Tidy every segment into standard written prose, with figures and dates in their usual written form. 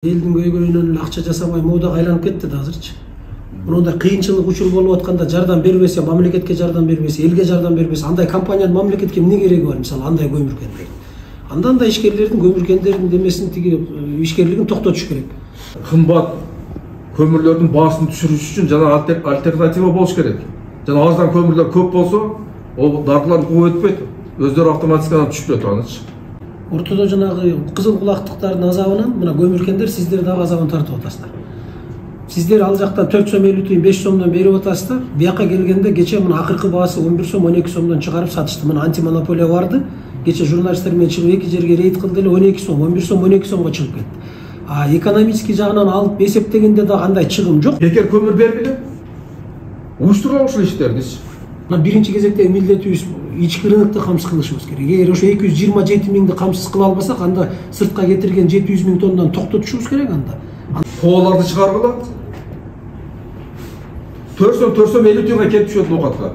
Elдің көйгөйүнөн акча жасабай моодага айланып кетти да азырчы. Мындай кыйынчылык учур болуп атканда жардам бербесе, мамлекетке жардам бербесе, элге жардам бербесе, андай компаниянын мамлекетке эмне кереги бар, мисалы андай көмүркендер. Андан да ишкерлердин, көмүркендердин демесин тиги ишкерлигин токтотуш керек. Кымбат көмүрлөрдүн баасын түшүрүш үчүн жана альтернатива болуш керек. Жана аздан көмүрлөр көп болсо, ол даркылар куу өтпөйт. Өздөрү автоматикадан түшүп кетет анычы. Ортодо жанагы кызыл кулактыктардын азабынан мына көмүркендер сиздер дагы азабын тартып атасыздар. Сиздер ал жактан 4 сом 50 тиын 5 сомдон берип атасыздар. Бияка келгенде кече мына акыркы баасы 11 сом 12 сомдон чыгарып сатышты. Мына антимонополия барды. Кече журналисттер менен чыгып эки жерге рейд кылды эле 12 сом, 11 сом 12 сомго чыгып кетти. А экономический жагынан алып эсептегенде да андай чыгым жок. Бекер көмүр бербеле. Уюштуруп ушул иштерди. Мына биринчи кезекте милдетибиз ички рынокто камсыз кылышыбыз керек. Эгер ошо 227 миңди камсыз кыла албасак, анда сыртка кетирген 700 миң тоннаны токтотушубуз керек анда. Кооларды чыгаргыла. 4 сом 50 тиынга келип түшөт оокатка.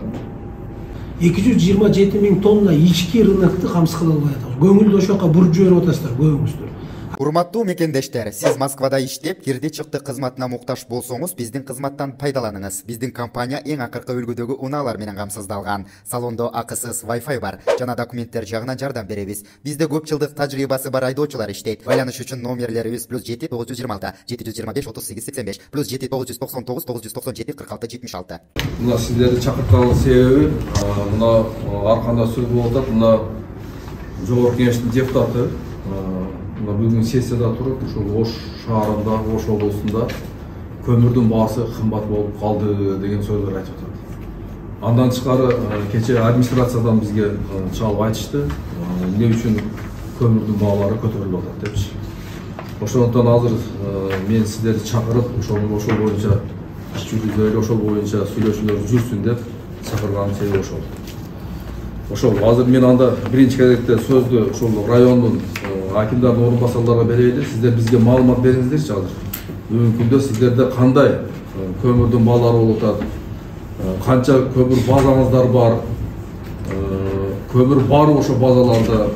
227 миң тонна ички рынокты камсыз кыла албай атабыз. Көңүлдү ошо жака буруп жиберип атасыздар көбүңүздөр. Урматтуу мекендештер, сиз Москвада иштеп, кирди чыкты кызматына муктаж болсоңуз, биздин кызматтан пайдаланыңыз. Биздин компания эң акыркы үлгүдөгү унаалар менен камсыздалган. Салондо акысыз Wi-Fi бар, жана документтер жагынан жардам беребиз. Бизде көп жылдык тажрыйбасы бар айдоочулар иштейт. Байланыш үчүн номерлерибиз +7 926 725 38 85 +7 999 997 46 76. Мына сиздерди чакырткан себеби мына арканда сүрүп болуп атат. Мына жогорку кеңештин депутаты бүгүн сессияда туруп, ушул Ош шаарында, Ош облусунда көмүрдүн баасы кымбат болуп калды деген сөздөр айтып атат. Андан тышкары кече администрациядан бизге чалып айтышты, эмне үчүн көмүрдүн баалары көтөрүлүп атат депчи. Ошондон азыр мен сиздерди чакырып, ошол боюнча иш жүргүзөлү, ошол боюнча сүйлөшүүлөр жүрсүн деп чакырганым себеби ошол. Ошол азыр мен анда биринчи кезекте сөздү ошол райондун акимдардын орунбасарларына берели. Сиздер бизге маалымат бериңиздерчи азыр. Бүгүнкү күндө сиздерде кандай көмүрдүн баалары болуп атат? Канча көмүр базаңыздар бар? Көмүр барбы ошо базаларда?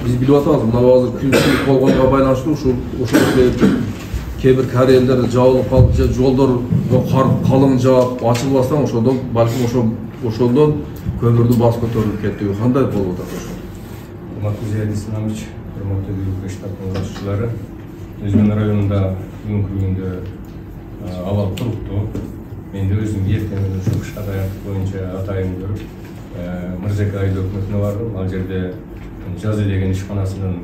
Биз билип атабыз, мына азыр күн ысык болгонго байланыштуу ошол кээ бир карьерлер жабылып калып, же жолдор кар калың жаап, ачылбастан ошондон балким ошондон көмүрдүн баасы көтөрүлүп кетти. Кандай болуп атат ошо? Урматтуу Зиядин Сынамович, урматтуу бүгүнкү штабтын башчылары, Өзгөн районунда бүгүнкү күндө абал туруктуу. Мен де өзүм эртең ушул штаб боюнча атайын көрүп, Мырзеке айыл өкмөтүнө бардым. Ал жерде Жазы деген ишканасынын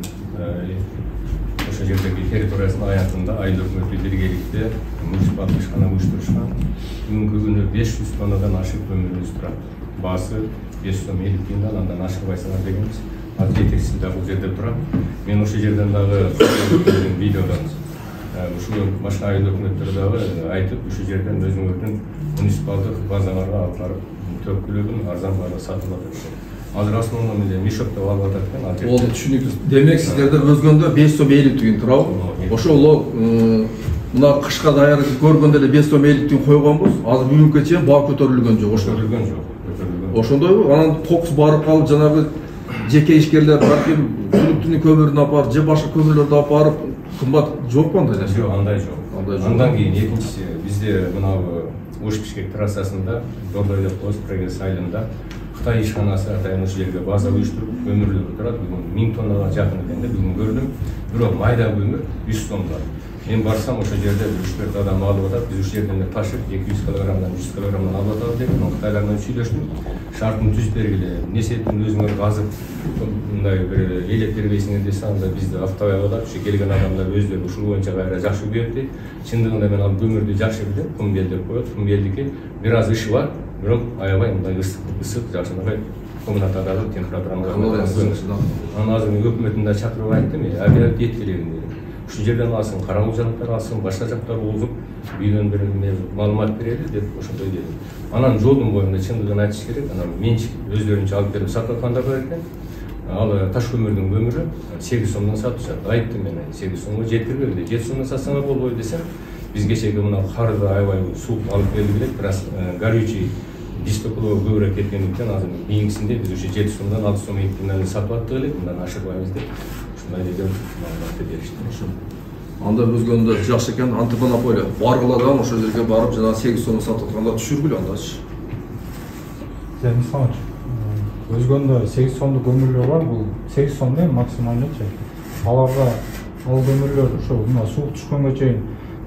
ошол жердеги территориясынын аянтында айыл өкмөтү биргеликте муниципалдык ишкана уюштурушкан. Бүгүнкү күндө 500 тоннадан ашык көмүрүбүз турат. Баасы 5 сом 50 тиындан андан ашырбайсыңар дегенбиз. Ал жетекчиси да бул жерде турат. Мен ошол жерден дагы видеодон ушул башка айыл өкмөттөр дагы айтып, ушул жерден өзүңөрдүн муниципалдык базаларга алып барып төкүлүгүн арзан баада сатып атат. Азыр основном эле мешоктоп алып атат экен. Ал жерде. Ол түшүнүктүү. Демек сиздерде өзгөндө 5 сом 50 тиын турабы? Ошол мына кышка даяр көргөндө эле 5 сом 50 тиын койгонбуз. Азыр бүгүнкүгө чейин баа көтөрүлгөн жок. Көтөрүлгөн жок. Ошондойбу? Анан кокус барып калып жанагы жеке ишкерлер балким жүлүктүнүн көмүрүн алып барып, же башка көмүрлөрдү алып барып кымбат жокпу андай нерсе? Жок, андай жок. Андан кийин экинчиси бизде мына Ош-Бишкек трассасында Дордой деп коебуз, Прогресс айылында Кытай ишканасы атайын ушул жерге база уюштуруп көмүрлөр турат. Бүгүн 1000 тоннага жакын экен да бүгүн көрдүм. Бирок майда көмүр 100 сомдон. Мен барсам ошол жерде 3-4 адам алып атат. Биз ушул жерден ташып 200 килограммдан 100 килограммдан алып атабыз деп Кытайлар менен сүйлөштүм. Шартын түзүп бергиле. Несетин өзүңөр казып мындай бир элеп бербейсиңер десе, анда бизди автовай алат. Ушу келген адамдар өздөрү ушул боюнча кайра жакшы күбөттү. Чындыгында мен ал көмүрдү жакшы билем. Кумбел деп коет. Кумбелдики бир аз ышы бар, бирок аябай мындай ысык жакшынакай комнатадагы температураны анан азыр өкмөтүн да чакырып айттым, оператив еткилегин дедим. Ушул жерден алсын, караңгы жактар алсын, башка жактар узуп, үйдөн бир маалымат берели деп ошондой дедим. Анан жолдун боюнда чындыгын айтыш керек, анан менчик өздөрүнчө алып берип сатып аткандар бар экен. Ал таш көмүрдүн көмүрү 8 сомдон сатышат. Айттым мен 8 сомго жеткирбегиле, 7 сомдон сатсаңар болбойбу десем, биз кечеги мына карды аябай сууп алып келдик элек, бирок горючий дистеклоо көбүрөөк кеткендиктен азыр кийинкисинде биз ушу 7 сомдон 6 сом сатып аттык элек, мындан ашырбайбыз деп ушундай деген маалыматты беришти. анда өзгөндө жакшы экен, антимонополия баргыладан ошол жерге барып жана 8 сомго сатып атканда түшүргүлө андачы. Мисалы өзгөндө 8 сомдук көмүрлөр бар, бул 8 сом эми максималчы. Аларга ал көмүрлөр ошо мына суук түшкөнгө чейин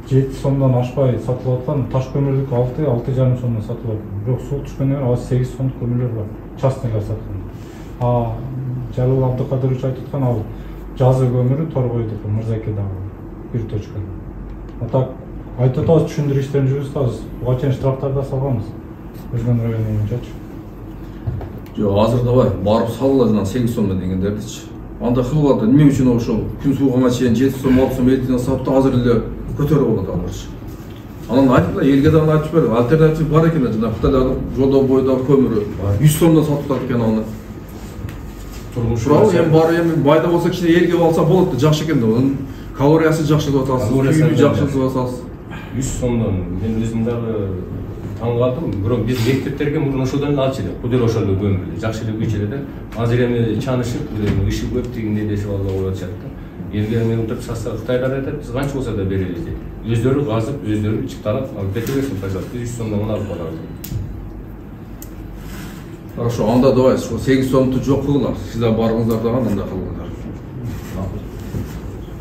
7 сомдон ашпай сатылып аткан, таш көмүрлүк 6,5 сомдон сатылып аткан. Бирок суук түшкөндөн кийин ал 8 сомдук көмүрлөр бар. Частныйлар саткан. Жалыл Абдыкадырович айтып аткан ал жазы көмүрү Торгойдуку, Мырзакедагы бир точка. Так айтып атабыз, түшүндүрүү иштерин жүргүзүп атабыз. Буга чейин штрафтар да салганбыз. Өзгөн району боюнчачы. Жок, азыр давай барып салгыла жана 8 сомдон дегендердичи. Анда кылганда эмне үчүн ошол күн сууганга чейин 7 сом, 6 сом элден сатып азыр эле көтөрүп алат аларчы. Анан айтып элге дагы айтып берди. Альтернатив бар экен, жана Кытайдагы жолдо бойдагы көмүрү 100 сомдон сатып атат экен аны. Турмуш эми бар эми майда болсо кичине элге алса болот да, жакшы экен да. Анын калориясы жакшы деп атасыз, күйүнү жакшы деп атасыз. 100 сомдон мен өзүм дагы таң калдым. Бирок биз мектептерге мурун ошодон алчу элек. Бул деле ошол көмүрлү, жакшы эле күйчү эле да. Азыр эми чанышып, иши көп дегенде дешип алып атышат да. Элге мен утуп сатса Кытайлар айтат, биз канча болсо да беребиз дейт. Өздөрү казып, өздөрү чыктарып, алып кете берсин, пожалуйста, 100 сомдон алып алабыз. Хорошо, анда давай, 8 сомду жок кылгыла. Сиздер барыңыздар дагы анда кылгыңдар.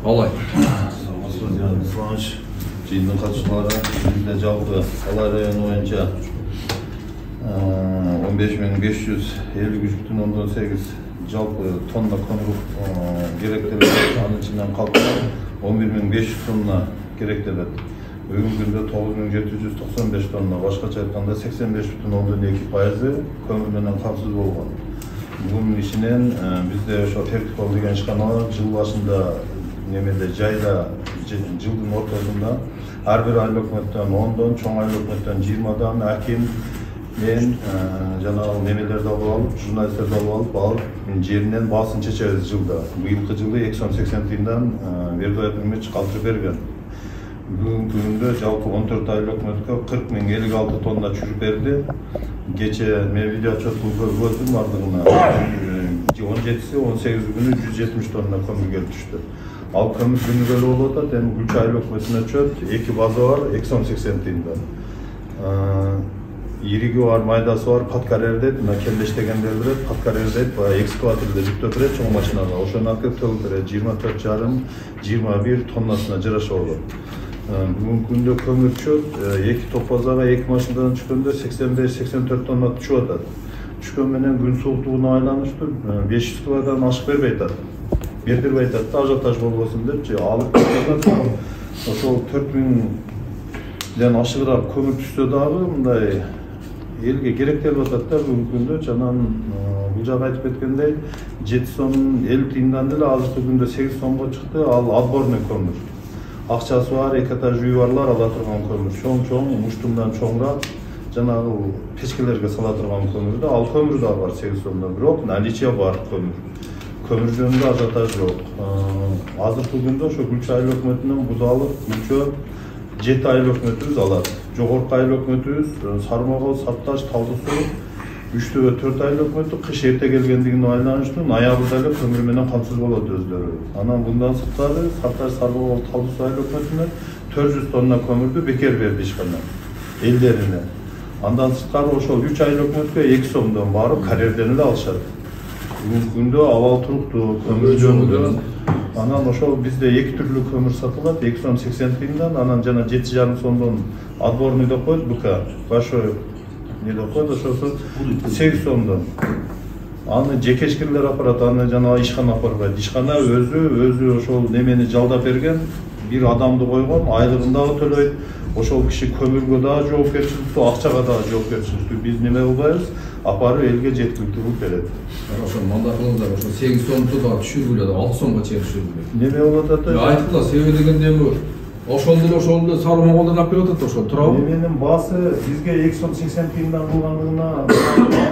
Алай. Исланович, жыйындын катышуулары бизде жалпы Алай району боюнча 15.553,8 жалпы тонна көмүр керектелет. Анын ичинен калкан 11.500 тонна керектелет. Бүгүнкү күндө 9.795 тонна, башкача айтканда 85,2% көмүр менен камсыз болгон. Бунун ичинен бизде ошо Тертикол деген ишкана жыл башында немеде жайда жылдын ортосунда ар бир айлык өкмөттөн 10дон, чоң айлык өкмөттөн 20дан аким мен жана немелерди алып алып, журналисттерди алып алып жеринен баасын чечебиз жылда. Быйылкы жылы 280 тыйындан Бердоев Мемич калтырып берген. Бүгүнкү күндө жалпы 14 айлык өкмөткө 40.056 тонна түшүрүп берди. Кече мен видео отчетун көрдүм бардыгына. 17-си 18 күнү 170 тонна көмүр келип түштү. Ал көмүр күнүгө болуп атат, эми Гүлчай айлык өкмөтүнө чөт, 2 база бар, 280 тыйындан. Ириги бар, майдасы бар, Паткарер дейт, мына келдеш дегендер билет, Паткарер дейт, экскаваторду жүктөп берет чоң машинага, ошону алып төгүп берет, 24,5-21 тоннасына жараша болот. Бүгүнкү күндө көмүр чөт, 2 топ базага 2 машинадан түшкөндө 85-84 тонна түшүп атат. Түшкөн менен күн сууктугуна айланыштуу 500 кг ашык бербей атат. Бердирбей атат да, ажиотаж болбосун депчи, алып кетет. Ошол 4000ден ашыгыраак көмүр түшсө дагы мындай элге керектелип атат да бүгүнкү күндө. Жанан бул жак айтып кеткендей 7 сом 50 тыйындан деле азыркы күндө 8 сомго чыкты. Ал отборный көмүр. Акчасы бар, 2 этаж үй барлар ала турган көмүр. Чоң, муштумдан чоңураак жанагы печкелерге сала турган көмүр да. Ал көмүр да бар 8 сомдон, бирок наличие бар көмүр. Көмүр жөнүндө ажиотаж жок. Азыркы күндө ошо Гүлчай айлык өкмөтүнөн Будалык, Гүлчө 7 айлык өкмөтүбүз алат. Жогорку айлык өкмөтүбүз Сармогол, Сатташ, Талды суу 3-4 айлык өкмөтү кыш эрте келгендигине байланыштуу ноябрда эле көмүр менен камсыз болот өздөрү. Анан мындан сырткары Сатташ, Сармогол, Талды суу айлык өкмөтүнө 400 тонна көмүрдү бекер берди ишкана элдерине. Андан сырткары ошол 3 айлык өкмөткө 2 сомдон барып карьерден эле алышат. Бүгүнкү күндө абал туруктуу көмүр жөнүндө анан ошол бизде 2 түрлүү көмүр сатылат, 2 сом 80 тыйындан, анан жана 7,5 сомдон отборный деп коет, БК, большой не деп коет, ошосу 8 сомдон. Аны жекешкирлер апарат, аны жана ишкана апарбайт. Ишкана өзү ошол немени жалдап берген, бир адамды койгон, айлыгын дагы төлөйт. Ошол киши көмүргө дагы жоопкерчиликтүү, акчага дагы жоопкерчиликтүү. Биз неме кылбайбыз? Апарып элге жеткиликтүү кылып берет. Ошо мындай кылыңыздар, ошо 8 сомду дагы түшүргүлө, 6 сомго чейин түшүргүлө. Неме болуп атат? Айтыла, себеби дегенде эми ошол деле Сармоголдон алып келип атат, ошол туурабы? Неменин баасы бизге 2 сом 80 тыйындан кылгандыгына,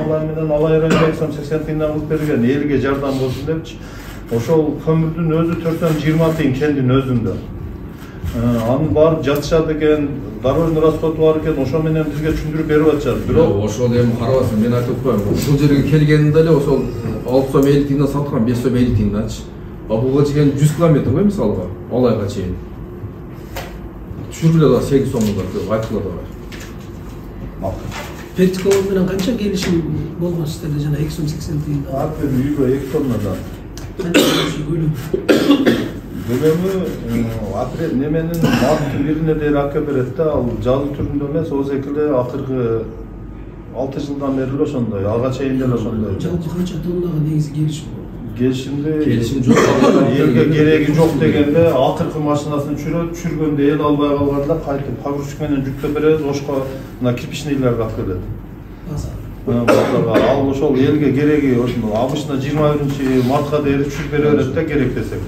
Алай менен Алай районунда 2 сом 80 тыйындан кылып берген, элге жардам болсун депчи. Ошол көмүрдүн өзү 420 тыйын кендин өзүндө. Анын барып жатышат экен, дорожный расход бар экен, ошо менен бизге түшүндүрүп берип атышат. Бирок ошол эми карабасаң, мен айтып коеюн, ушул жерге келгенде эле ошол 6 сом 50 тыйындан саткан, 5 сом 50 тыйынданчы. Буга чейин 100 километр го мисалга, Алайга чейин. түшүрүлө да 8 сомдо айтылат да бар. Пертикова менен канча келишим болгон сиздерде жана 2 сом 80 тиын? Аты үйгө 2 тоннадан. Көлөмү апрель неменин марттын бирине дейин акка берет да, ал жазуу түрүндө эмес, о секилде акыркы 6 жылдан бери эле ошондой, ага чейин деле ошондой. Жалпы канча тоннага негизи келишим болот? Келишим жок. Элге кереги жок дегенде акыркы машинасын түшүргөндө эл албай калганда кайтып погрузчик менен жүктөп беребиз, ошко мына кирпичныйлерди алып келет. Ал ошол элге кереги обычно 21 мартка дейин түшүрүп бере берет да, керек десек.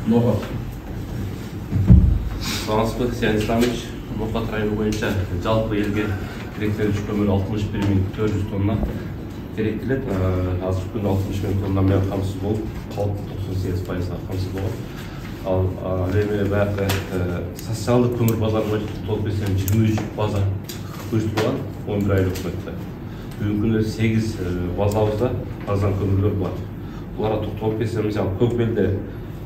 Ноғат. Саламатсызбы, Сен Исламович. Ноғат районы боюнча жалпы элге керектелүүчү көмүр 61.400 тонна керектелет. Азыркы күндө 60.000 тонна менен камсыз болуп, калктын 98%га камсыз болгон. Ал эми баягы социалдык көмүр базары боюнча токтолуп кетсем 23 база көзөтүлгөн 11 айлык өтмөктө. Бүгүнкү күндө 8 базабызда арзан көмүрлөр бар. Буларга токтолуп кетсем, мисалы Көкбелде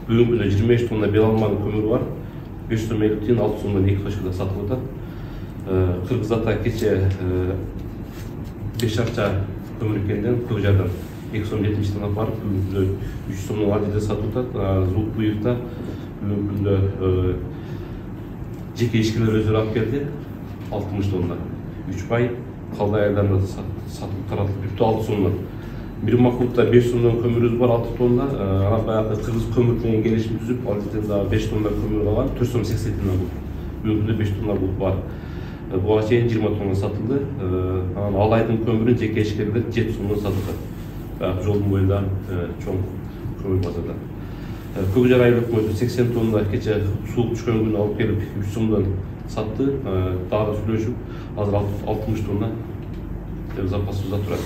бүгүнкү күндө 25 тонна белалман көмүр бар. 5 сом 50 тиын 6 сомдон 2 точкада сатылып атат. Кыргызата кече 5 акча көмүр экенден Көкжайдан 2 сом 70 тонна барып, бүгүнкү күндө 3 сомдон адиде сатылып атат. Звук буйукта бүгүнкү күндө жеке ишкерлер өздөрү алып келди 60 тонна. 3 бай калдай айылдарында сатылып таратылып бүттү 6 сомдон. Мирмакултта 5 сомдон көмүрүбүз бар 6 тонна. Ана баягы Кыргыз көмүр менен келишим түзүп, ал жерден дагы 5 тонна көмүр калган, 4 сом 80 тиындан бул. Бүгүнкү 5 тонна бул бар. Буга чейин 20 тонна сатылды. Ал айдын көмүрүн жеке ишкерлер 7 сомдон сатылды. Баягы жолдун боюнда чоң көмүр базарда. Көкжай райондук боюнча 80 тонна кече суук түшкөн күнү алып келип 3 сомдон сатты. Дагы сүйлөшүп, азыр 60 тонна запасыбызда турат.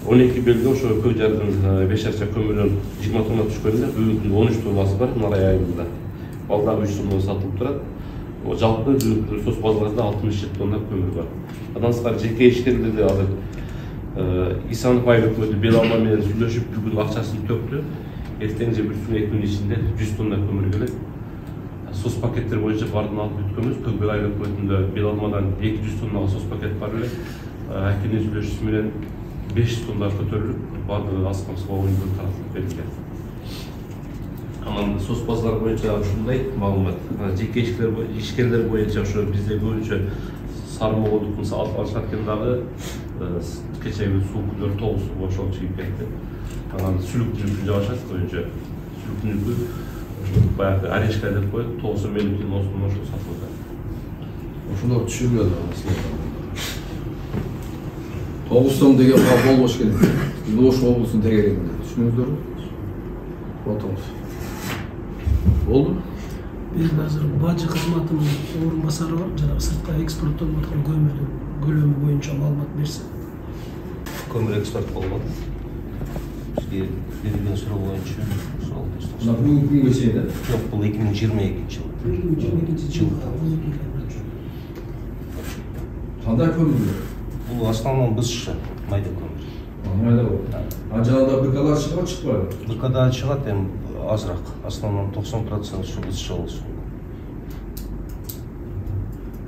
12 белде ошо Көкжайдын 5 акча көмүрүнөн 20 тонна түшкөндө бүгүнкү 13 тоннасы бар Нарай айылында. Ал дагы 3 сомдон сатылып турат. Жалпы бүгүнкү сос базарында 67 тонна көмүр бар. Андан сырткары жеке ишкерлерде азыр Исанов айыл өкмөтү белалма менен сүйлөшүп бүгүн акчасын төктү. Эртең же 1-2 күн ичинде 100 тонна көмүр келет. Сос пакеттер боюнча бардын алып бүткөнбүз. Көкбел айыл өкмөтүндө белалмадан 200 тоннага сос пакет бар эле. Акинин сүйлөшүүсү менен 500 тонна көтөрүлүп, бардыгы аз камсыз боюнча таратылып берилген. Анан сос базары боюнча ушундай маалымат. Жеке ишкерлер боюнча ошо бизде көбүнчө Сармоголдук мисалы алышат дагы кечеги суу күндөр 9 суу ошол чыгып кетти. Анан сүлүктүн жүкү жабышат боюнча сүлүктүн жүкү ошо баягы орешка деп коет 9 сом 50 тиын ошол сатылат. Ошолор түшүрүлөт аслында. 9 сом деген болбош керек. Ош облусунун тегерегинде. Түшүнүңүздөрбү? Отоңуз. Болду? Биздин азыр бажы кызматынын орун басары бар, жана сыртка экспорттолуп аткан көмүрдүн көлөмү боюнча маалымат берсе. Көмүр экспорт болгон. Бизге берилген суроо боюнча ошол. Мына бүгүнкү күнгө чейин. Жок, бул 2022 жыл. 2022 жылда. Кандай көмүр? Бул в основном бысшы майда көмүр. Майда болот. Жанагы БКдар чыгат, чыкпайбы? БКдар чыгат, эми азыраак. В основном 90% ушу бысшы болушу.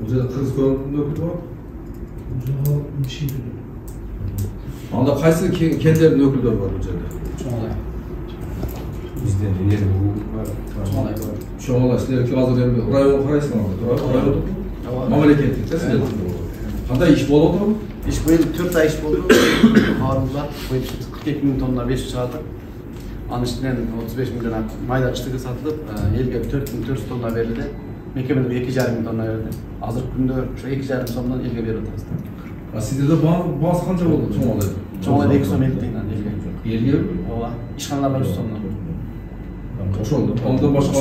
Бул жерде Кыргыз көмүрүнүн өкүлү бар? Жок, мишири. Анда кайсы кендердин өкүлдөрү бар бул жерде? Чоңалай. Бизден энерги бар. Чоңалай бар. Чоңалай, силер азыр эми районго карайсыңар. Райондук мамлекеттик да силер. Кандай иш болуп атабы? Иш быйыл 4 ай иш болду. Каарыбыз бар. Быйыл 42 миң тонна 500 чыгардык. Анын ичинен 35 миң дана майда кыштыгы сатылып, элге 4400 тонна берилди. Мекемелерге 2,5 миң тонна берди. Азыркы күндө ошо 2,5 сомдон элге берип атабыз. А сиздерде баасы канча болду Чоңалайда? Чоңалайда 2 сом 50 тиындан элге. Элге? Ооба. Ишканаларда 3 сомдон. Ошол. Андан башка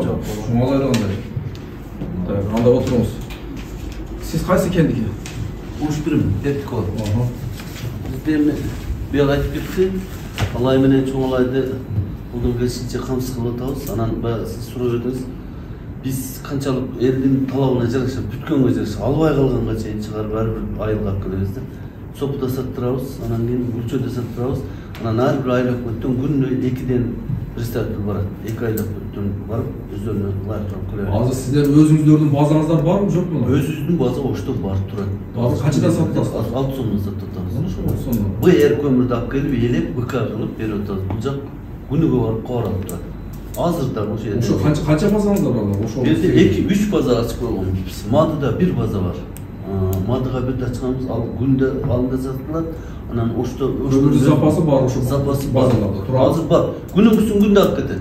жок. Чоңалайда кандай? Так, анда отуруңуз. Сиз кайсы кендики? Ушпирим, Пертикова. Бизден биял айтып кетти. Алай менен Чоңалайды колдон келишинче камсыз кылып атабыз. Анан баягы сиз суроо бердиңиз. Биз канчалык элдин талабына жараша бүткөнгө жараша албай калганга чейин чыгарып ар бир айылга алып келебиз да. Сопуда саттырабыз, анан кийин өлчөдө саттырабыз. Анан ар бир айыл өкмөттөн күнүнө 2ден представитель барат. 2 айлап өттөн барып, өздөрүнө лайыктуу көрөт. Азыр сиздер өзүңүздөрдүн базаңыздар барбы, жокпу? Өзүбүздүн база ошто барып турат. Азыр канчадан сатасыз? 6 сомдон сатып атабыз. БР көмүрдү алып келип, элеп, БК кылып берип атабыз. Бул жак күнүгө барып кабарып турат. Азыр да ошо жерде. Ошо канча базаңыздар бар? Ошо Бизде 2-3 база ачып койгонбуз. Мадыда 1 база бар. Мадыга бир ачканбыз, ал күндө алында сатылат. Анан ошто көмүрдүн запасы бар ошо. Запасы базаларда турат. Азыр бар. Күнүгүсүн күндө алып кетет.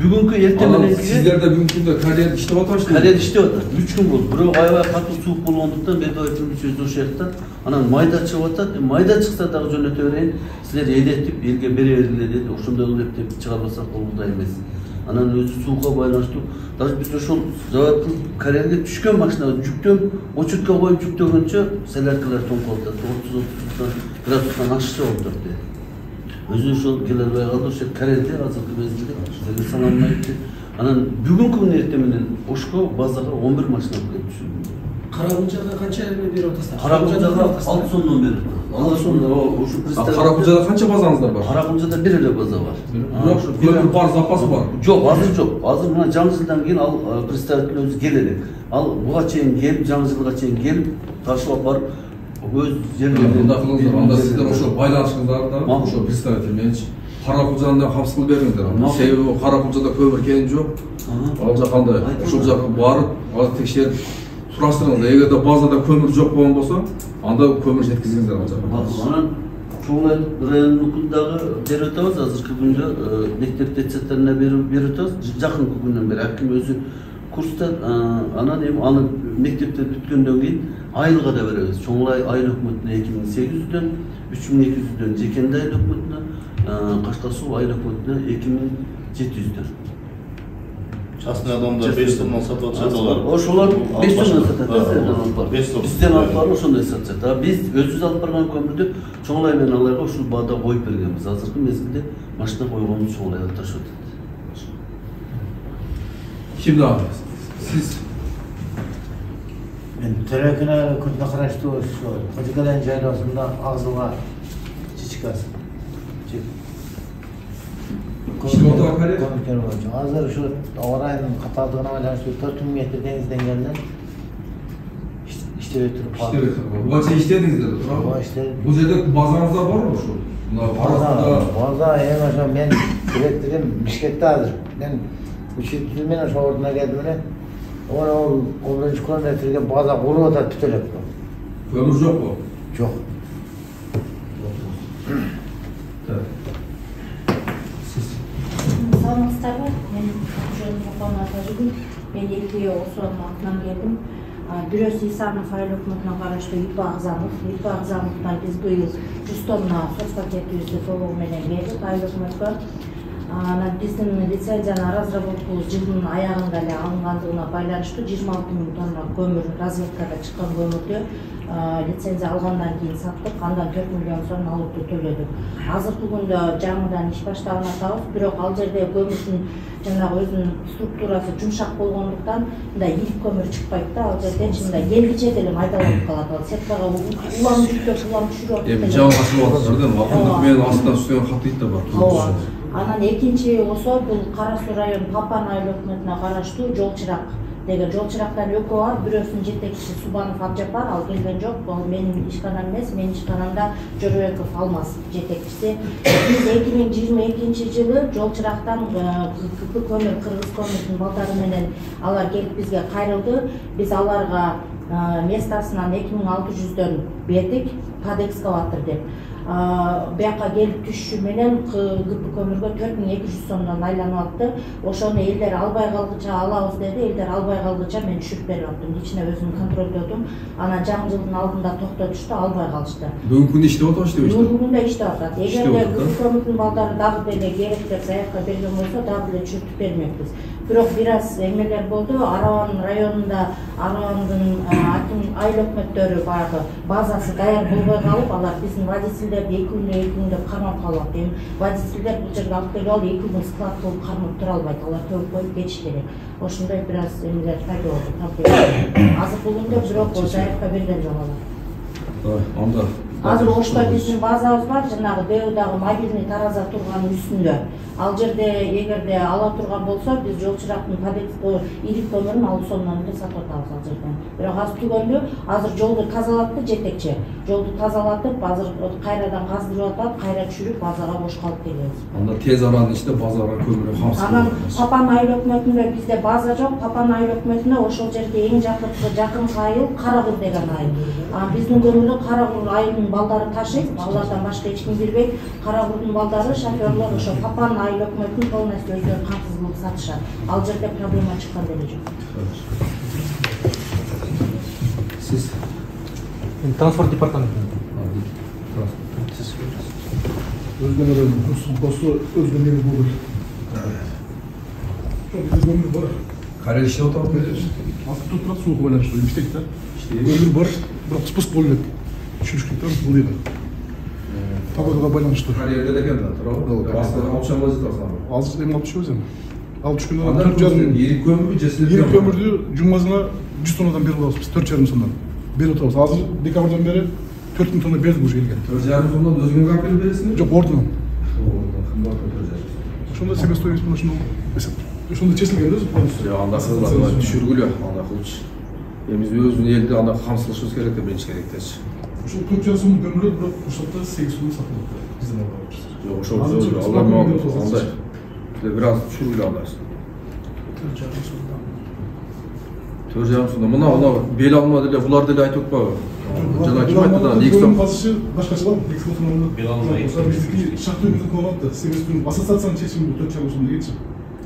Бүгүнкү эртең менен сиздерде бүгүнкү күндө карьер иштеп атабыз. Карьер иштеп атат. 3 күн болду. Бирок аябай катуу суук болгондуктан бедовайтымыз өзү ошол жакта. Анан майда чыгып атат. Майда чыкса дагы жөнөтө берейин. Силер элетип, элге бере бергиле деди. Ошондой кылып деп чыгарбасак болууда эмес. Анан өзү суукка байланыштуу. Даже биз ошол заводдун карьерге түшкөн машинага жүктөн очутка коюп жүктөгөнчө соляркалар тоңколуп атат. 30 градустан ашча болуп атат. Өзү ошол келе албай калды. Ошол карьерде азыркы мезгилде сиздерге салынбайт. Анан бүгүнкү күнү эртең менен Ошко базага 11 машина келип түшүрдү. Каракулчага канча берип атасыздар? Каракулчага 6 сомдон берип атат. 6 сомдон ошо представитель. Каракулчада канча базаңыздар бар? Каракулчада 1 эле база бар. Көмүр бар, запас бар. Жок, азыр жок. Азыр мына жаңы жылдан кийин ал представитель өзү келелек. Ал буга чейин келип, жаңы жылга чейин келип, ташылап барып өз жерлеринде. Мындай кылыңыздар. Анда сиздер ошо байланышыңыздар да ошо представитель менен Каракулчаны да камсыз кылып бериңиздер. Себеби Каракулчада көмүр келин жок. Ал жакында ошол жака барып, ал текшерип сураштырыңыздар. Эгерде базада көмүр жок болгон болсо, анда көмүр жеткизиңиздер ал жака. Анан Чоңлай районундагы берип атабыз. Азыркы күндө мектеп детсадтарына берип атабыз. Жакынкы күндөн бери аким өзү курста, анан эми аны мектепте бүткөндөн кийин айылга да беребиз. Чоңлай айыл өкмөтүнө 2800дөн, 3200дөн Жекенде айыл өкмөтүнө, Кашкар суу айыл өкмөтүнө 2700дөн. Частный адамдар 5 сомдон сатып атышат алар. Ошолор 5 сомдон сатат. 5 сом. Бизден алып барып ошондой сатышат. Биз өзүбүз алып барган көмүрдү Чоңлай менен аларга ушул баада коюп бергенбиз. Азыркы мезгилде машина койгонбуз Чоңлайга ташып атат. Ким дагы? Сиз мен Төрөкүнө күндө караштуу ошо Кожокелен жайлоосунда Агзылга чичкасы. Азыр ушу аба ырайынын катаалдыгына байланыштуу 4000 метр деңизден келден иштебей туруп калды. Буга чейин иштедиңиздер, туура? иштедик. Бул жерде базаңыздар барбы ошо? База эми ошо мен директорум Бишкекте азыр. Мен учитель менен ошол ордуна келдим эле. Ол 10 километрге база куруп атат бүтөлөп. Көмүр жокпу? Жок. Саламатсыздарбы? Мен Жөн Мукамова Тажигүл. Мен Элге Осуанов атынан келдим. Бирөөсү Исанов айыл өкмөтүнө караштуу ИП Агзамовдон биз быйыл 100 тонна соцпакетибизди толугу менен бердик айыл өкмөткө. Анан биздин лицензияны разработкубуз жылдын аягында эле алынгандыгына байланыштуу 26 000 тонна көмүр разведкада чыккан көмүрдү лицензия алгандан кийин саттык, андан 4 миллион сом налогду төлөдүк. Азыркы күндө жаңыдан иш баштаган атабыз, бирок ал жерде көмүрдүн жанагы өзүнүн структурасы жумшак болгондуктан мындай илик көмүр чыкпайт да, ал жерде мындай келгиче деле майдаланып калат. Ал сеткага улам түшүрүп эми жаңы ачылып атыптыр да, акырындык менен астынан түшкөн катыйт да бар. Анан экинчи болсо бул Кара Суу району Папан айыл өкмөтүнө караштуу Жол чырак деген жол чырактан экөө бар. Бирөөсүнүн жетекчиси Субанов Абжапар, ал келген жок. Ал менин ишканам эмес, менин ишканамда Жоробеков Алмаз жетекчиси. Биз 2022 жылы жол чырактан КП көмүр, Кыргыз көмүрдүн балдары менен алар келип бизге кайрылды. Биз аларга местасынан 2600дөн бердик, под экскаватор деп. Бияка келип түшүшү менен КП көмүргө 4200 сомдон айланып атты. Ошону элдер албай калгыча алабыз деди. Элдер албай калгыча мен түшүрүп берип аттым. Ичине өзүм контролдодум. Анан жаңы жылдын алдында токтотушту, албай калышты. Бүгүнкү күндө иштеп атабы, Бүгүнкү күндө иштеп атат. Эгерде КП көмүрдүн балдары дагы деле керек деп заявка берген болсо, дагы деле чүрүтүп бермекпиз. Бирок бир аз эмелер болду. Араван районунда Аравандын айыл өкмөттөрү баягы базасы даяр болбой калып, алар биздин водительдерди 2 күндө кармап калат. Эми водительдер бул жерге алып келип алып 2 күн склад кылып кармап тура албайт. Алар төгүп коюп кетиш керек. Ошондой бир аз эмелер пайда болду. Азыркы күндө бирок заявка берген жок алар. Анда азыр Ошто биздин базабыз бар, жанагы БУдагы мобильный тараза турганын үстүндө. Ал жерде эгерде ала турган болсо биз жол чырактын ийрик көмүрүн алуу сомдон эле сатып атабыз ал жерден. Бирок аз түгөнлүү азыр жолду тазалатты жетекчи. Жолду тазалатып, азыр кайрадан каздырып атат, кайра түшүрүп базага бошко алып келебиз. Анда тез аранын ичинде базарга көмүр камсыз. Анан Папан айыл өкмөтүндө бизде база жок. Папан айыл өкмөтүндө ошол жерге эң жакынкы айыл Карагур деген айыл. Биздин көмүрдү Карагур айылынын балдары ташыйт. Алардан башка эч ким билбейт. Карагурдун балдары, шофёрлор ошо Папан айыл өкмөтүнүн полностью өздөрү камсыз кылып сатышат. Ал жерде проблема чыккан деле жок. Siz? Transport департаментинен. Siz? Özgün Kostu Özgün Deniz Bulur. Çok güzel gömül var. Kare işe oturup veriyoruz. Altı tutmak soğuk oynar işte. İstekte. Gömül var. Bırak spıs bollet. Çürüşlükten buluyor. Tabağa baylanıştı. Kariyerde de geldi. Aslında alçan vaziyet aslında. Az emin alçı özüm. Alçı günden Anlar mı? Yeri kömür cesildi. Yeri kömür diyor. Cumazına 100 tonnadan beri alıyoruz. Biz 4,5 tonnadan. Beri oturuz. Hazır dekabrdan beri 4,000 tonna berdik bu şeyle. 4,5 tonnadan özgün kapel veresiniz? Yok ordundan. Şunda sebestoyuz bunu şunu mesela. Şunda çesilgende özü konusu. Ya anda kızlar düşürgülü. Anda kılıç. Biz özün elde anda kamsılışımız gerek de birinci gerekteç. Şu 4,5 so'm gömülü bırak kuşakta 8 so'm satıldı. Bizden alıyoruz. Yok şu Allah muhabbet. Anda biraz düşürgülü anlarsın. 4,5 so'mdan. Mına bel alma dile, bular dile aytıp atpa. Jana kim aytты да? 2 сом. Basışı başkaça var. 2 so'mdan. Bel almayı. Bizdeki şartlarımızın konulatı. 8 so'm. Asasatsan çeşim bu 4,5 so'm diye geçip.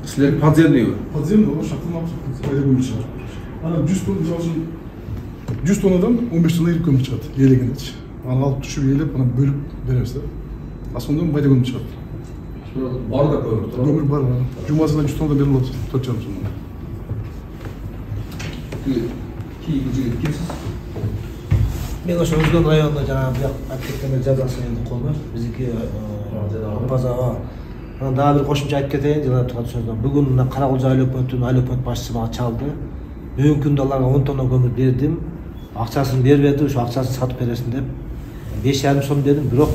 Sizler подземный. Подземный o şartın almış. Bayda gömül çıkar. Ana 100 ton bizim 100 tonnadan 15 tonna erik gömül çıkart. Yelegende. Ana alıp düşüp yelep ana bölüp veririz de. Asondan bayda gömül çıkart. Var da kömür. Gömül var. Cuma'sından 100 tonnadan beri oldu. 4,5 so'mdan. Kimsiz? Мен ошо Өзгөн районунда жана бияк айтып кеткендей жазасын элдик колдо. Биздики базага. Анан дагы бир кошумча айтып кетейин жана турган сөздөр. Бүгүн мына Карагулжа айыл өкмөтүнүн башчысы мага чалды. Бүгүнкү күндө аларга 10 тонна көмүр бердим. Акчасын бербеди, ошо акчасын сатып бересиң деп 5,5 сом дедим, бирок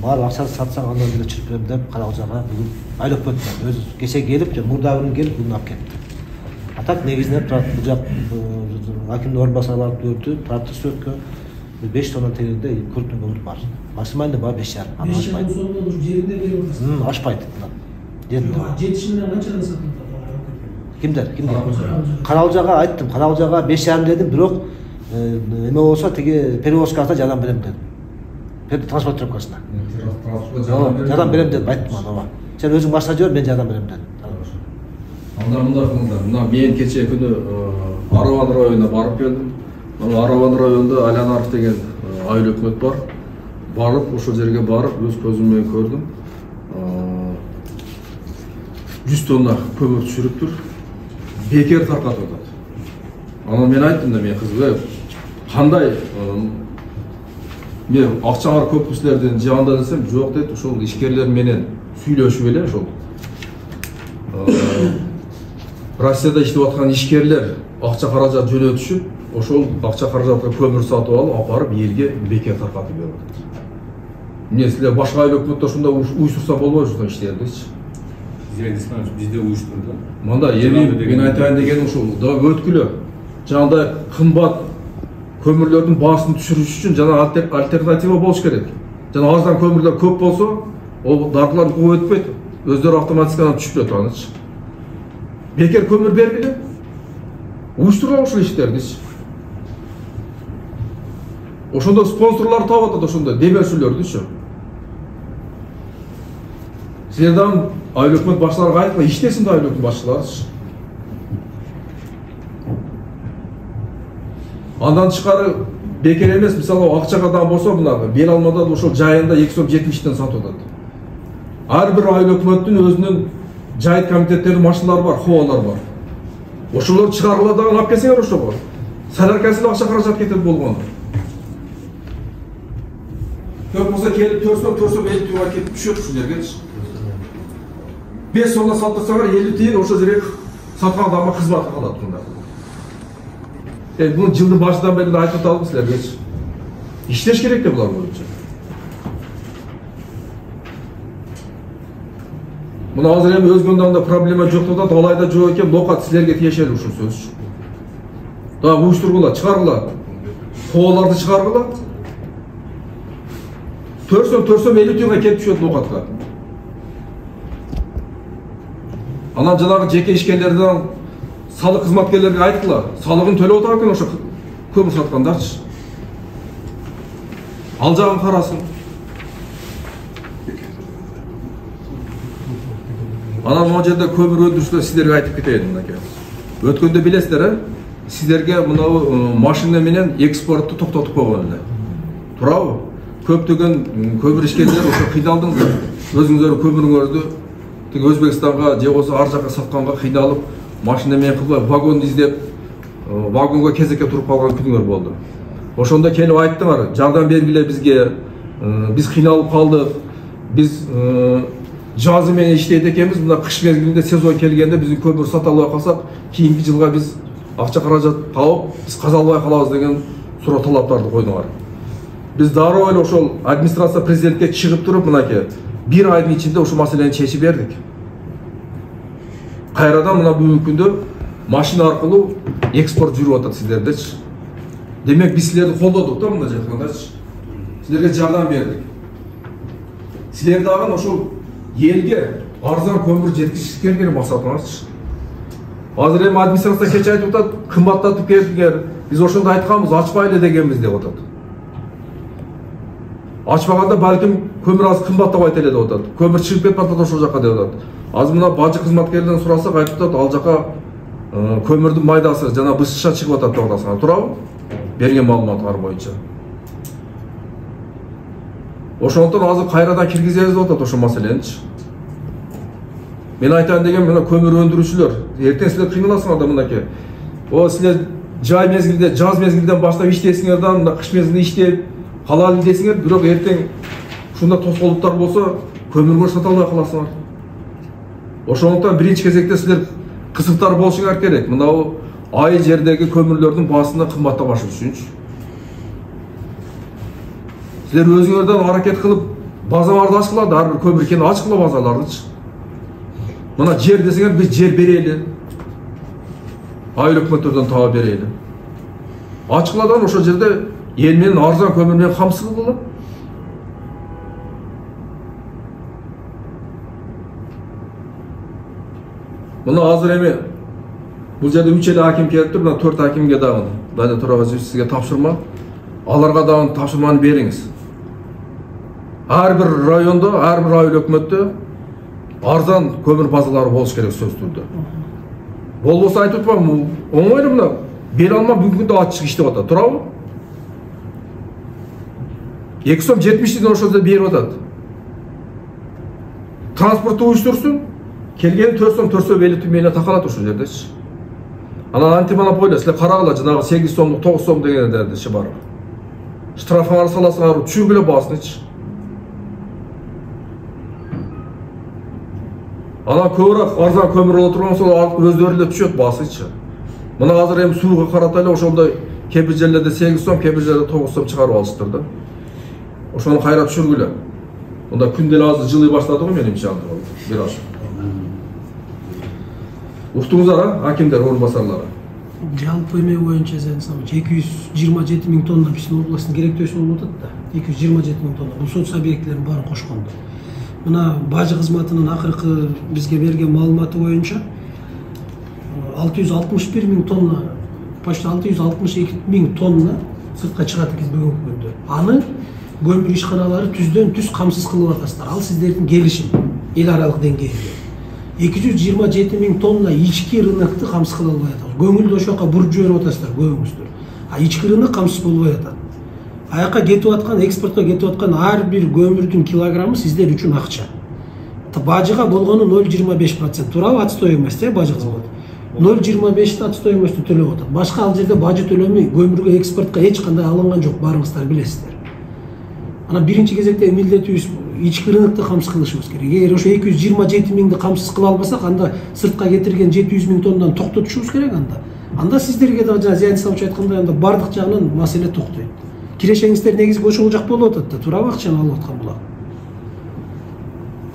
баары акчасын сатсаң андан деле чырып берем деп Карагулжага бүгүн айыл өкмөтүнөн өзү кече келип, мурда күнү келип бүгүн алып кетти. Атак негизинен турат бул жак акимдин орун басары барып көрдү, туратты сөткө 5 тонна тегерде көрүктүн көмүр бар. Максималды бар 5,5. 5,5 сомдон ушу жеринде берип атасыз. Ашпайт. Жеринде. Жетиши менен канчадан сатылат? Кимдер? Карагулжага айттым. Карагулжага 5,5 дедим, бирок эме болсо тиги перевозкасына жардам берем дедим. Транспортировкасына. Жардам берем дедим, айттым ага. Сен өзүң башка жибер, мен жардам берем дедим. Анда мындай кылыңдар. Мына мен кече күнү Араван районуна барып келдим. Мына Араван районунда Алянаров деген айыл өкмөт бар. Барып, ошол жерге барып, өз көзүм менен көрдүм. 100 тонна көмүр түшүрүптүр. Бекер таркатып атат. Анан мен айттым да, мен кызга, кандай мен акчаңар көп кишилерден жаганда десем, жок дейт, ошол ишкерлер менен сүйлөшүп эле ошол. Россияда иштеп аткан ишкерлер акча каражат жөнөтүшүп, ошол акча каражатка көмүр сатып алып, апарып элге бекер таркатып берип атат. Эмне силер башка айыл өкмөттө ушундай уюштурса болбойбу ушундай иштердичи? Бизде уюштурду. Мында мен айтайын дегеним ушул, өткүлө жанагындай кымбат көмүрлөрдүн баасын түшүрүш үчүн жана альтернатива болуш керек. Жана арзан көмүрлөр көп болсо, ол даркылар кууп өтпөйт, өздөрү автоматикадан түшүп кетет анычы. Бекер көмүр бергиле. Уюштурган ушул иштердичи. Ошондо спонсорлор таап атат, ошондой демешүүлөрдүчү. Силерден айыл өкмөт башчыларга айтма, иштесин да айыл өкмөт башчыларычы. Андан тышкары бекер эмес, мисалы акчага да болсо, мына бел алмада ошол жайында 2 сом 70тен сатып атат. Ар бир айыл өкмөттүн өзүнүн жайыт комитеттеринин машиналары бар, хобалар бар. Ошолор чыгарыла дагы алып келсеңер ошого. Саларкасына акча каражат кетет болгону. Көп болсо келип 4 сом 50 тиюга кетип түшөт ушул жергечи. 5 сомдон сатсаңар 50 тиын ошол жерге саткан адамга кызматы калат мында. Bunu жылдын башынан бери айтып атабыз силерге. Иштеш керек да булар боюнча. Мына азыр эми өзгөндө проблема жок деп атат, алайда жок экен, нокат силерге тиешелүү ушул сөз. Дагы уюштургула, чыгаргыла. Тооларды чыгаргыла. Төрсөм 50 тыйынга келип түшөт нокатка. Анан жанагы жеке ишкерлерден салык кызматкерлерге айткыла, салыгын төлөп атат экен ошо көмүр саткандарчы. Ал жагын карасын. Анан могу жерде көмүр өндүрүүчүлөр сиздерге айтып кетейин мынакей. Өткөндө билесиздер, сиздерге мынау машина менен экспортты токтотуп койгон эле. Туурабы? Көптөгөн көмүр ишкерлер ошо кыйналдыңыздар. Өзүңүздөр көмүрүңөрдү тиги Өзбекстанга же болсо ар жакка сатканга кыйналып, машина менен кылбай вагон издеп, вагонго кезекке туруп калган күнүңөр болду. Ошондо келип айттыңар, жардам бергиле бизге, биз кыйналып калдык, биз жазы менен иштейт экенбиз, мына кыш мезгилинде сезон келгенде биздин көмүр сата албай калсак, кийинки жылга биз акча каражат тауып, биз каза албай калабыз деген суроо талаптарды койдуңар. Биз дароо эле ошол администрация президентке чыгып туруп, мынакей, бир айдын ичинде ушул маселени чечип бердик. Кайрадан мына бүгүнкү күндө машина аркылуу экспорт жүрүп атат сиздердечи. Демек биз силерди колдодук да, мындай айткандачы. Силерге жардам бердик. Силер дагы ошол элге арзан көмүр жеткизиш керек максатыңарчы. Азыр эми администрация кеч айтып атат, кымбаттатып келдиңер. Биз ошондо айтканбыз, ачпайлы дегенбиз деп атат. Ачпаганда балким көмүр аз кымбаттабайт эле деп атат. Көмүр чыгып кетип атат ошол жака деп атат. Азыр мына бажы кызматкерлерден сурасак айтып атат, ал жака көмүрдүн майдасы жана бышыша чыгып атат деп атасыңар, туурабы? Берген маалыматтар боюнча. Ошондон азыр кайрадан киргизебиз деп атат ошол маселеничи. Мен айтайын деген мына көмүр өндүрүүчүлөр, эртең силер кыйналасыңар да мынакей. О силер жай мезгилде, жаз мезгилден баштап иштейсиңер да, мына кыш мезгилинде иштеп калалы десиңер, бирок эртең ушунда тоскоолдуктар болсо көмүргө сата албай каласыңар. Ошондуктан биринчи кезекте силер кызыктар болушуңар керек. Мынау ай жердеги көмүрлөрдүн баасына кымбаттабашы үчүнчү. Силер өзүңөрдөн аракет кылып базарларды ачкыла, ар бир көмүр экенин ачкыла базарлардычы. Мына жер десеңер биз жер берели. Айыл өкмөттөрдөн таап берели. Ачкыладан ошол жерде эл менен арзан көмүр менен камсыз кылгыла. Мына азыр эми бул жерде 3 эле аким келиптир, мына 4 акимге дагы Бадыр Турабаевич сизге тапшырма. Аларга дагы тапшырманы бериңиз. Ар бир райондо, ар бир айыл өкмөттө арзан көмүр базалары болуш керек сөз түрдө. Болбосо айтып атпаймынбы, оңой эле мына бере алмай бүгүнкү күндө ачык иштеп атат, туурабы? 2 сом 70 ошол жерде берип атат. Транспортту уюштурсун, келген 4 сом 450 менен такалат ошол жердечи. Анан антимонополия силер карагыла, жанагы 8 сомдук 9 сом дегендерди бар. Штрафыңарды саласыңар, түшүргүлө баасынычы. Анан көбүрөөк арзан көмүр боло турган сол өздөрү эле түшөт баасычы. Мына азыр эми сууга карата эле ошондой кээ бир жерлерде 8 сом, кээ бир жерде 9 сом чыгарып алыштыр да. Ошону кайра түшүргүлө. Мында күн деле азыр жылый баштады го менимче анда. Бир аз. Уктуңуздар, акимдер, орун басарлары. Жалпы эме боюнча 227 миң тонна биздин областтын керектөөсү болуп атат да. 227 миң тонна. Бул соц объектилерин баарын кошкондо. Мына бажы кызматынын акыркы бизге берген маалыматы боюнча 661 миң тонна, почти 662 миң тонна сыртка чыгат экен бүгүнкү күндө. Аны көмүр ишканалары түздөн түз камсыз кылып атасыздар. Ал сиздердин келишим эл аралык деңгээлде. 227 миң тонна ички рынокты камсыз кыла албай атабыз. Көңүлдү ошол жака буруп жиберип атасыздар көбүңүздөр. А ички рынок камсыз болбой атат. Аяка кетип аткан, экспортко кетип аткан ар бир көмүрдүн килограммы сиздер үчүн акча. Бажыга болгону 0,25%. Туурабы ат стоимость, бажы кызмат. 0,25 ат стоимосту төлөп атат. Башка ал жерде бажы төлөмөй, көмүргө экспортко эч кандай алынган жок, барыңыздар билесиздер. Анан биринчи кезекте милдетибиз ички рынокто камсыз кылышыбыз керек. Эгер ошо 227 миңди камсыз кыла албасак, анда сыртка кетирген 700 миң тоннаны токтотушубуз керек анда. Анда сиздерге да жана Зиян Исламович айткандай анда бардык жагынан маселе токтойт. Кирешеңиздер негизги ошол жак болуп атат да, туурабы акчаны алып аткан булак.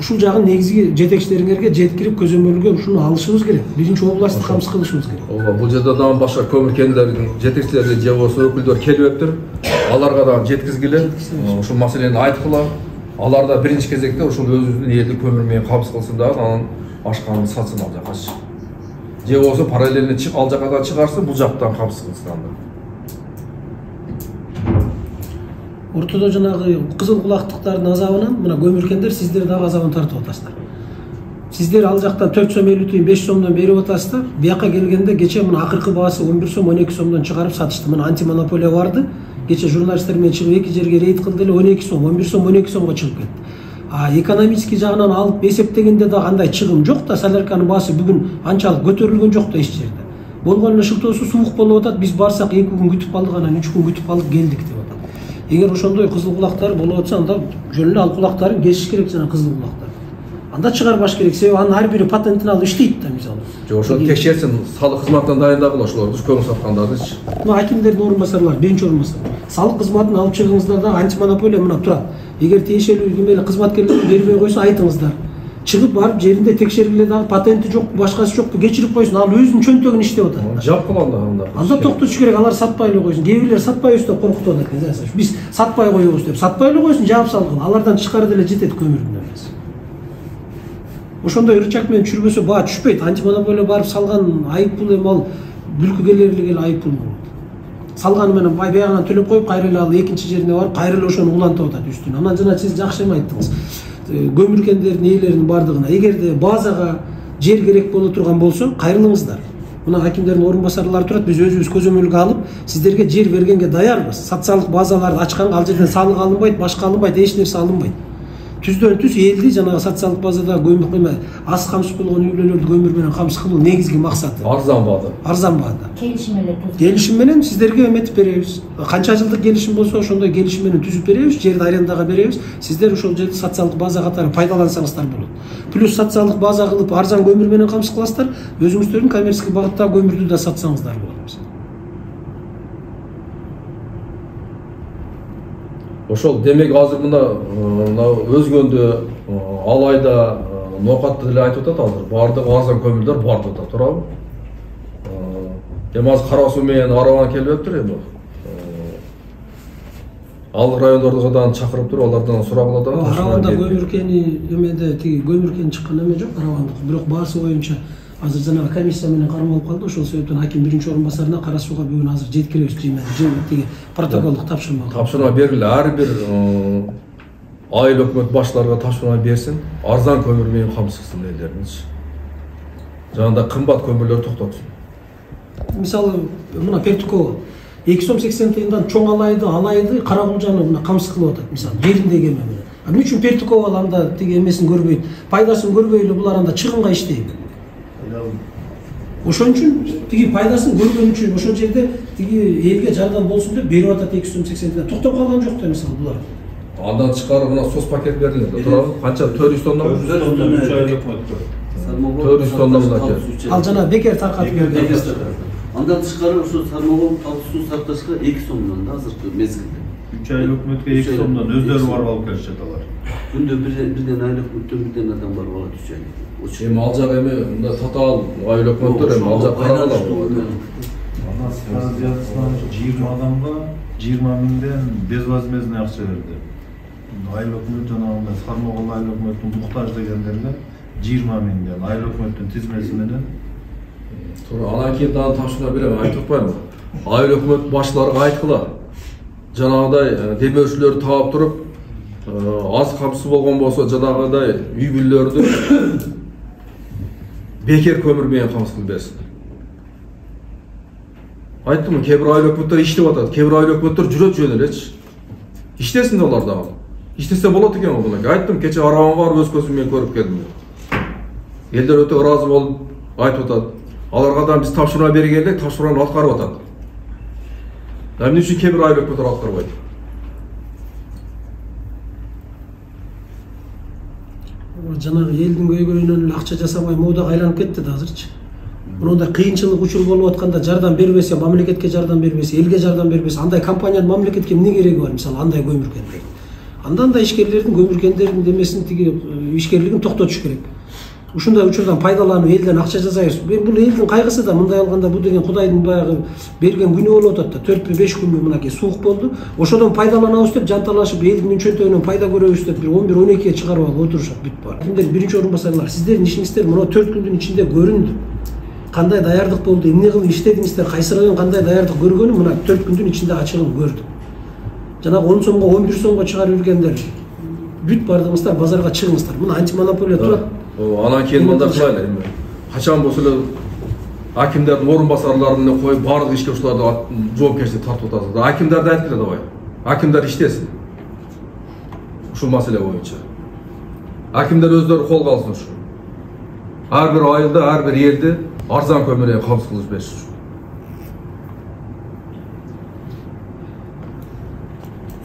ушул жагын негизги жетекчилериңерге жеткирип көзөмөлгө ушуну алышыбыз керек. Биринчи областты камсыз кылышыбыз керек. Ооба, бул жерде дагы башка көмүр кендердин жетекчилери же болбосо өкүлдөр келиптир. Аларга дагы жеткизгиле, ушул маселени айткыла. Алар да биринчи кезекте ушул өзүбүздүн элди көмүр менен камсыз кылсын дагы, анан башканы сатсын ал жакачы. Же болбосо параллельно ал жака да чыгарсын, бул жактан камсыз кылсын анда. Ортодо жанагы кызыл кулактыктардын азабынан мына көмүркендер сиздер дагы азабын тартып атасыздар. Сиздер ал жактан 4 сом 50 тиын 5 сомдон берип атасыздар. Бияка келгенде кече мына акыркы баасы 11 сом 12 сомдон чыгарып сатышты. Мына антимонополия барды. Кече журналисттер менен чыгып эки жерге рейд кылды эле 12 сом, 11 сом 12 сомго чыгып кетти. Экономический жагынан алып эсептегенде да андай чыгым жок да, солярканын баасы бүгүн анчалык көтөрүлгөн жок да эч жерде. Болгону эле шылтоосу суук болуп атат. Биз барсак 2 күн күтүп калдык, анан 3 күн күтүп калдык, келдик деп атат. Эгер ошондой кызыл кулактар болуп атса, анда жөн эле ал кулактарын кесиш керек жана кызыл кулактар. Анда чыгарбаш керек, себеби анын ар бири патентин алып иштейт да мисалы. Жок, ошону текшерсин, салык кызматынан дайындагыла ошолорду, көмүр саткандардычы. Мына акимдердин орун басарлары, биринчи орун басар. Салык кызматын алып чыгыңыздар да, антимонополия мына турат. Эгер тиешелүү кимеле кызматкерлер бербей койсо айтыңыздар. Чыгып барып жеринде текшергиле дагы, патенти жок, башкасы жокпу, кечирип койсун, ал өзүнүн чөнтөгүн иштеп атат. Жапкыла анда. Анда токтотуш керек, алар сатпай эле койсун. Кээ бирлер сатпайбыз деп коркутуп атат экен. Биз сатпай коебуз деп, сатпай эле койсун, жаап салгын. Алардан чыкар деле жетет көмүрдүн эмес. Ошондой рычаг менен түшүрбөсө баа түшпөйт. Антимонополия барып салган айып пул эми ал бүлкүгелерлик эле айып пул болот. Салганы менен баягынан төлөп коюп, кайра эле ал экинчи жерине барып, кайра эле ошону улантып атат үстүнө. Анан жана сиз жакшы эме айттыңыз. Көмүркендердин ээлеринин бардыгына эгерде базага жер керек боло турган болсо, кайрылыңыздар. Мына акимдердин орун басарлары турат, биз өзүбүз көзөмөлгө алып, сиздерге жер бергенге даярбыз. Социалдык базаларды ачканга ал жерден салык алынбайт, башка алынбайт, эч нерсе алынбайт. Түздөн түз элди жанагы социалдык базада көмүр эме аз камсыз болгон үйлөрдү көмүр менен камсыз кылуу негизги максаты. Арзан баада. Арзан баада. Келишим менен түзүп. Келишим менен сиздерге эметип беребиз. Канча жылдык келишим болсо, ошондой келишим менен түзүп беребиз, жерди арендага беребиз. Сиздер ошол жерди социалдык база катары пайдалансаңыздар болот. Плюс социалдык база кылып арзан көмүр менен камсыз кыласыздар, өзүңүздөрдүн коммерческий багыттагы көмүрдү да сатсаңыздар болот. Ошол демек азыр мына өзгөндө алайда ноокатты деле айтып атат азыр. Бардык арзан көмүрлөр бар деп атат, туурабы? Эми азыр Кара Суу менен Араван келиптир эми. Ал райондордугудан чакырып туруп, алардан сурагыла да. Араванда көмүркени эмеде тиги көмүркен чыккан эме жок, Аравандык. Бирок баасы боюнча азыр жанагы комиссия менен кармалып калды. Ошол себептен аким биринчи орун басарына Кара Сууга бүгүн азыр жеткиребиз тиги протоколдук тапшырма. Тапшырма бериле, ар бир айыл өкмөт баштарына тапшырма берсин, арзан көмүр менен камсыз кылсын элдериничи. Жанагындай кымбат көмүрлөр токтотсун. Мисалы мына Пертукова 2 сом 80 тыйындан чоң алайды Каракулжаны мына камсыз кылып атат, мисалы жериндеги эме менен. Эмне үчүн Пертукова анда тиги эмесин көрбөйт, пайдасын көрбөй эле булар анда чыгымга иштейт. Ошон үчүн тиги пайдасын көргөн үчүн ошол жерде тиги элге жардам болсун деп берип атат 2 сом 80 тыйындан. Токтоп калган жок да мисалы булар. Андан тышкары мына сос пакет берилет, туурабы? Канча 400 тонна? 400 тонна мына. Ал жана бекер таркатып берген. Андан тышкары ошо сармогон талкы суу сакташка 2 сомдон да азыркы мезгилде. 3 айыл өкмөткө 2 сомдон өздөрү барып алып келишет алар. Күндө бирден айыл өкмөттөн бирден адам барып алат 3 ай. Эми ал жак эми мында татаал айыл өкмөттөр эми ал жак карагыла. Ана станциясынан 20 адамга 20 миңден безвозмездный акча берди. Айыл өкмөт жанагындай Сармогол айыл өкмөттүн муктаж дегендерге 20 миңден айыл өкмөттүн тизмеси менен. Туура, анан кийин дагы тапшырма берем, айтып атпаймынбы? Айыл өкмөт башларга айткыла. Жанагындай демөөрчүлөрдү таап туруп, аз камсыз болгон болсо жанагындай үй бүлөлөрдү бекер көмүр менен камсыз кылып берсин. Айттым, кээ бир айыл өкмөттөр иштеп атат, кээ бир айыл өкмөттөр жүрөт жөн элечи. Иштесин да алар дагы. Иштесе болот экен бул. Айттым, кече Араванга барып өз көзүм менен көрүп келдим. Элдер өтө ыраазы болуп айтып атат. Аларга да биз тапшырма бергенде тапшырманы аткарып атат. Эмне үчүн кээ бир айыл өкмөттөр аткарбайт? Жанагы элдин көйгөйүнөн эле акча жасабай моодага айланып кетти да азырчы. Мындай кыйынчылык учур болуп атканда жардам бербесе, мамлекетке жардам бербесе, элге жардам бербесе, андай компаниянын мамлекетке эмне кереги бар, мисалы андай көмүркенде. Андан да ишкерлердин көмүркендердин демесин тиги ишкерлигин токтотуш керек. Ушундай учурдан пайдаланып элден акча жасайбыз. Бул элдин кайгысы да, мындай алганда бул деген Кудайдын баягы берген күнү болуп атат да. 4-5 күнү мынакей суук болду. Ошодон пайдаланабыз деп жанталашып элдин үн-чөнтөгүнөн пайда көрөбүз деп 11-12 чыгарып алып отурушат бүт бар. Кимдер биринчи орун басарлар, сиздердин ишиңиздер мына 4 күндүн ичинде көрүндү. Кандай даярдык болду, эмне кылып иштедиңиздер, кайсы район кандай даярдык көргөнү мына 4 күндүн ичинде ачыгын көрдү. Жанагы 10 сомго 11 сомго чыгарып жүргендер бүт бардыңыздар, базарга чыгыңыздар. Мына антимонополия турат. Анан кийин мындай кылайлы эми. Качан болсо эле акимдердин орун басарларына коюп баардык ишке ушуларды жоопкерчиликке тартып атасыз. Акимдерди айткыла давай. Акимдер иштесин. Ушул маселе боюнча. Акимдер өздөрү колго алсын ушу. Ар бир айылда, ар бир элди арзан көмүргө камсыз кылып бериш үчүн.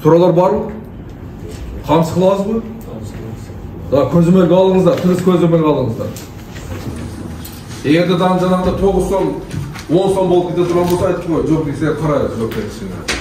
Суроолор барбы? Камсыз кылабызбы? Да, көзөмөлгө алыңыздар, тырыс көзөмөлгө алыңыздар. Эгерде жанагындай 9 сом, 10 сом болуп кете турган болсо айтып кой, жок десе карайбыз, жок десе.